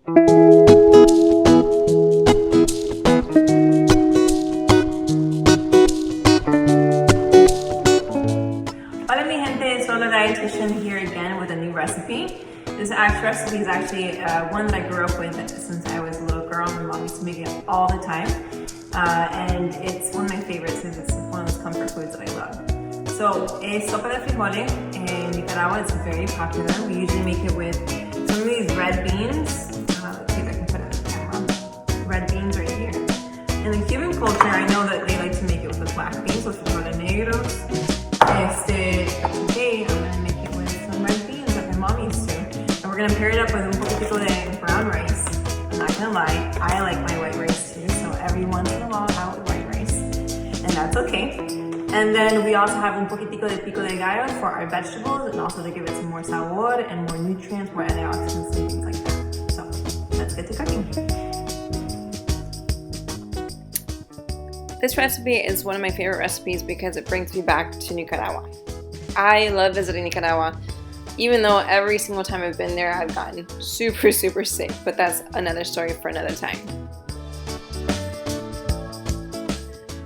Hola mi gente, it's LolaDietitian here again with a new recipe. This recipe is actually one that I grew up with since I was a little girl. My mom used to make it all the time. And it's one of my favorites because it's one of those comfort foods that I love. So, it's sopa de frijoles. In Nicaragua, it's very popular. We usually make it with some of these red beans. Let's see if I can put it in the camera. Red beans right here. In the Cuban culture, I know that they like to make it with the black beans, los frijoles negros. Today, I'm going to make it with some red beans that my mom used to. And we're going to pair it up with un poquito de brown rice. I'm not going to lie, I like my white rice too. So every once in a while, I would white rice. And that's okay. And then we also have un poquitico de pico de gallo for our vegetables and also to give it some more sabor and more nutrients, more antioxidants and things like that. So let's get to cooking. This recipe is one of my favorite recipes because it brings me back to Nicaragua. I love visiting Nicaragua, even though every single time I've been there I've gotten super sick, but that's another story for another time.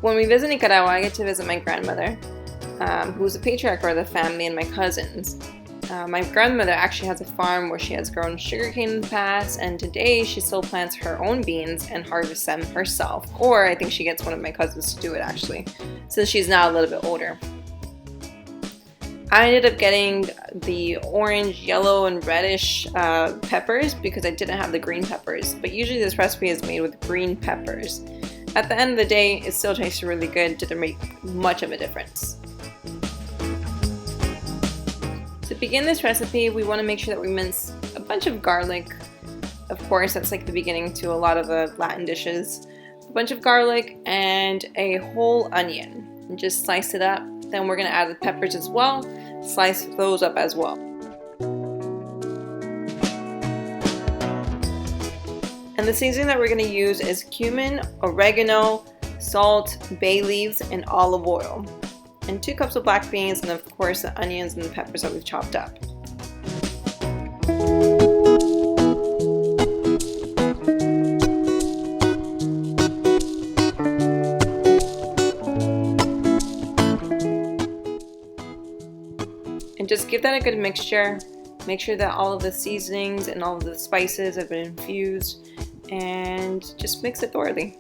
When we visit Nicaragua, I get to visit my grandmother, who's the patriarch of the family, and my cousins. My grandmother actually has a farm where she has grown sugarcane in the past, and today she still plants her own beans and harvests them herself. Or I think she gets one of my cousins to do it actually, since she's now a little bit older. I ended up getting the orange, yellow, and reddish peppers because I didn't have the green peppers, but usually this recipe is made with green peppers. At the end of the day, it still tasted really good, didn't make much of a difference. To begin this recipe, we want to make sure that we mince a bunch of garlic. Of course, that's like the beginning to a lot of the Latin dishes. A bunch of garlic and a whole onion. And just slice it up. Then we're going to add the peppers as well. Slice those up as well. And the seasoning that we're going to use is cumin, oregano, salt, bay leaves, and olive oil. And 2 cups of black beans, and of course the onions and the peppers that we've chopped up. And just give that a good mixture. Make sure that all of the seasonings and all of the spices have been infused, and just mix it thoroughly.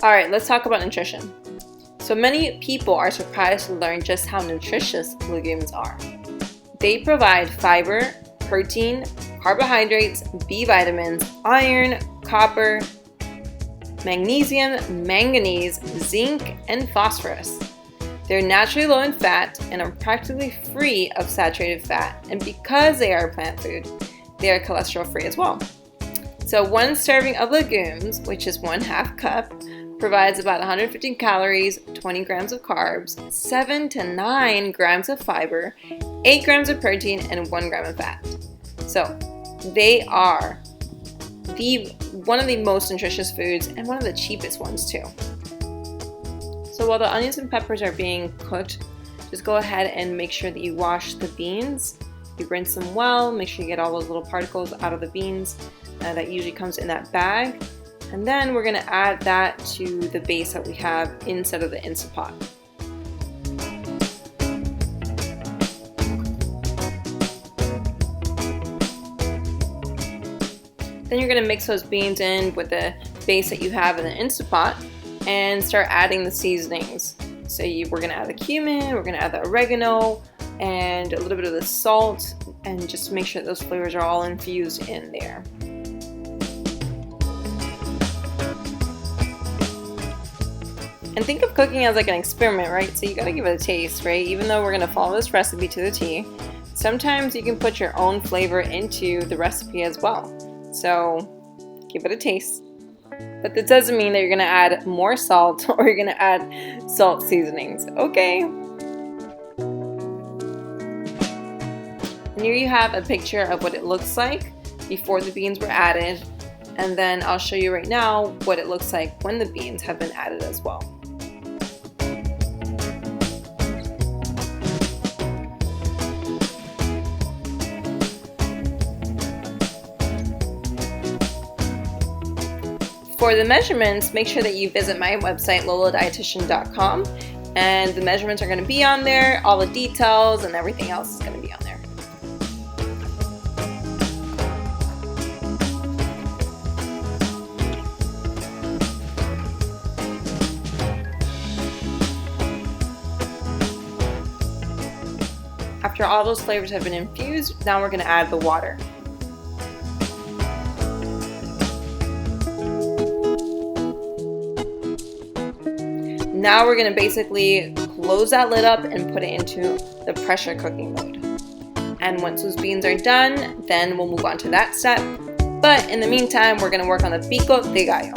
Alright, let's talk about nutrition. So many people are surprised to learn just how nutritious legumes are. They provide fiber, protein, carbohydrates, B vitamins, iron, copper, magnesium, manganese, zinc, and phosphorus. They're naturally low in fat and are practically free of saturated fat. And because they are a plant food, they are cholesterol free as well. So 1 serving of legumes, which is 1/2 cup, provides about 150 calories, 20 grams of carbs, 7 to 9 grams of fiber, 8 grams of protein, and 1 gram of fat. So they are one of the most nutritious foods and one of the cheapest ones too. So while the onions and peppers are being cooked, just go ahead and make sure that you wash the beans. You rinse them well, make sure you get all those little particles out of the beans that usually comes in that bag. And then we're going to add that to the base that we have instead of the Instant Pot. Then you're going to mix those beans in with the base that you have in the Instant Pot and start adding the seasonings. So we're going to add the cumin, we're going to add the oregano, and a little bit of the salt, and just make sure that those flavors are all infused in there. And think of cooking as like an experiment, right? So you gotta give it a taste, right? Even though we're gonna follow this recipe to the T, sometimes you can put your own flavor into the recipe as well. So give it a taste. But that doesn't mean that you're gonna add more salt or you're gonna add salt seasonings, okay? And here you have a picture of what it looks like before the beans were added. And then I'll show you right now what it looks like when the beans have been added as well. For the measurements, make sure that you visit my website, LolaDietitian.com, and the measurements are going to be on there, all the details and everything else is going to be on there. After all those flavors have been infused, now we're going to add the water. Now we're going to basically close that lid up and put it into the pressure cooking mode. And once those beans are done, then we'll move on to that step. But in the meantime, we're going to work on the pico de gallo.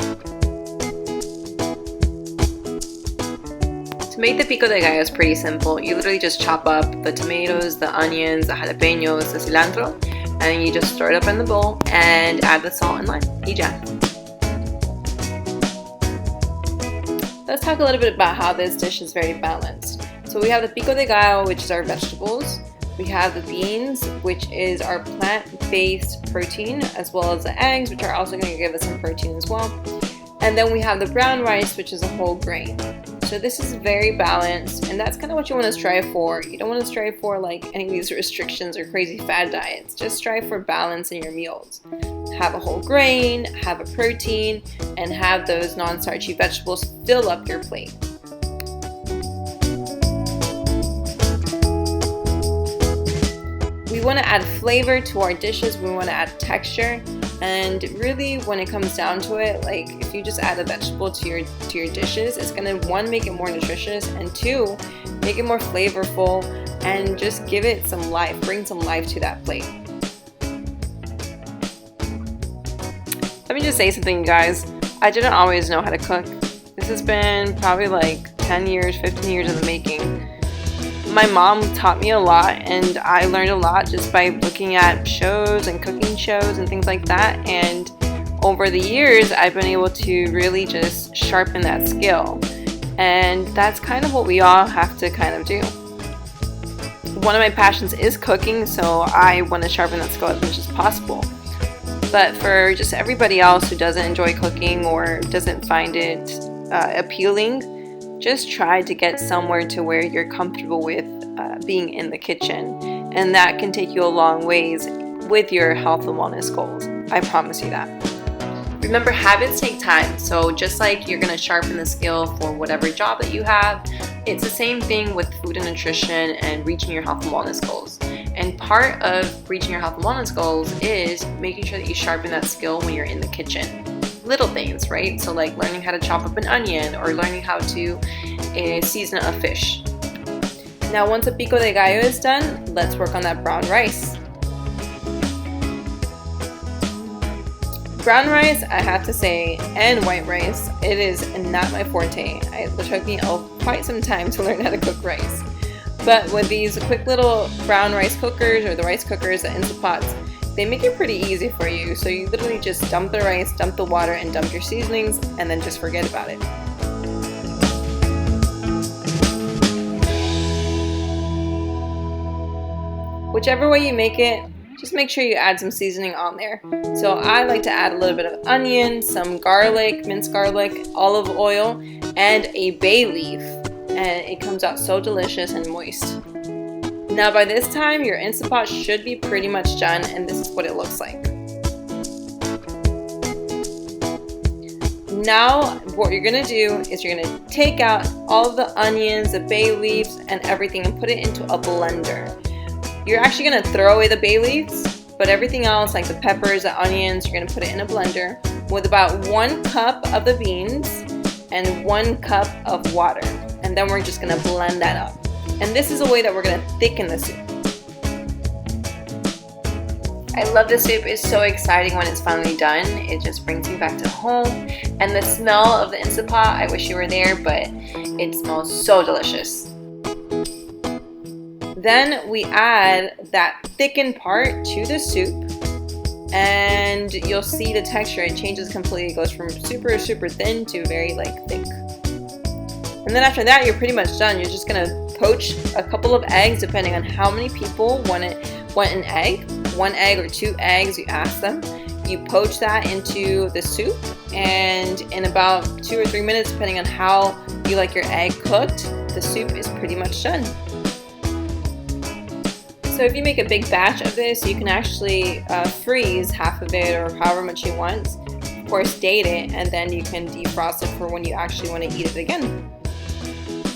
To make the pico de gallo is pretty simple. You literally just chop up the tomatoes, the onions, the jalapenos, the cilantro, and you just stir it up in the bowl and add the salt and lime. Y ya. Let's talk a little bit about how this dish is very balanced. So we have the pico de gallo, which is our vegetables. We have the beans, which is our plant-based protein, as well as the eggs, which are also going to give us some protein as well. And then we have the brown rice, which is a whole grain. So this is very balanced, and that's kind of what you want to strive for. You don't want to strive for like any of these restrictions or crazy fad diets. Just strive for balance in your meals. Have a whole grain, have a protein, and have those non-starchy vegetables fill up your plate. We want to add flavor to our dishes. We want to add texture. And really, when it comes down to it, like if you just add a vegetable to your dishes, it's gonna, one, make it more nutritious, and two, make it more flavorful, and just give it some life, bring some life to that plate. Let me just say something, you guys. I didn't always know how to cook. This has been probably like 10 years, 15 years in the making. My mom taught me a lot, and I learned a lot just by looking at shows and cooking shows and things like that. And over the years, I've been able to really just sharpen that skill. And that's kind of what we all have to kind of do. One of my passions is cooking, so I want to sharpen that skill as much as possible. But for just everybody else who doesn't enjoy cooking or doesn't find it appealing, just try to get somewhere to where you're comfortable with being in the kitchen, and that can take you a long ways with your health and wellness goals. I promise you that. Remember, habits take time, so just like you're going to sharpen the skill for whatever job that you have, it's the same thing with food and nutrition and reaching your health and wellness goals. And part of reaching your health and wellness goals is making sure that you sharpen that skill when you're in the kitchen. Little things, right? So like learning how to chop up an onion or learning how to season a fish. Now once a pico de gallo is done, let's work on that brown rice. Brown rice, I have to say, and white rice, it is not my forte. It took me quite some time to learn how to cook rice. But with these quick little brown rice cookers, or the rice cookers, the Instant Pots, they make it pretty easy for you. So you literally just dump the rice, dump the water, and dump your seasonings, and then just forget about it. Whichever way you make it, just make sure you add some seasoning on there. So I like to add a little bit of onion, some garlic, minced garlic, olive oil, and a bay leaf. And it comes out so delicious and moist. Now by this time, your Instant Pot should be pretty much done, and this is what it looks like. Now what you're gonna do is you're gonna take out all of the onions, the bay leaves, and everything, and put it into a blender. You're actually gonna throw away the bay leaves, but everything else, like the peppers, the onions, you're gonna put it in a blender with about 1 cup of the beans and 1 cup of water. And then we're just gonna blend that up. And this is a way that we're gonna thicken the soup. I love the soup. It's so exciting when it's finally done. It just brings me back to home. And the smell of the Instant Pot, I wish you were there, but it smells so delicious. Then we add that thickened part to the soup, and you'll see the texture, it changes completely. It goes from super, super thin to very thick. And then after that, you're pretty much done. You're just gonna poach a couple of eggs, depending on how many people want an egg. 1 egg or 2 eggs, you ask them. You poach that into the soup, and in about 2 or 3 minutes, depending on how you like your egg cooked, the soup is pretty much done. So if you make a big batch of this, you can actually freeze half of it or however much you want. Of course, date it, and then you can defrost it for when you actually want to eat it again.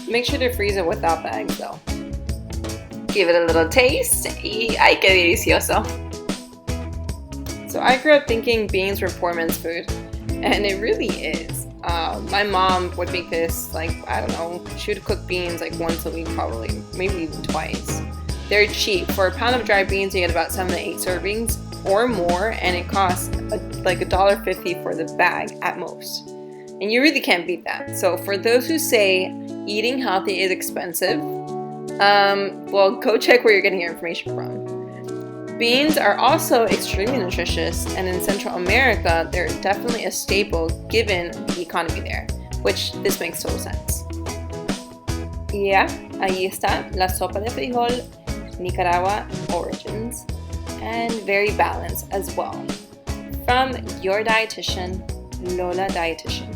Make sure to freeze it without the eggs though. Give it a little taste, y ¡ay, qué delicioso! So I grew up thinking beans were poor man's food, and it really is. My mom would make this, like, I don't know, she would cook beans like once a week probably, maybe even twice. They're cheap. For a pound of dried beans, you get about 7 to 8 servings or more, and it costs like $1.50 for the bag at most. And you really can't beat that. So for those who say eating healthy is expensive, well, go check where you're getting your information from. Beans are also extremely nutritious, and in Central America, they're definitely a staple given the economy there, which this makes total sense. Yeah, ahí está la sopa de frijol, Nicaragua origins, and very balanced as well. From your dietitian, LolaDietitian.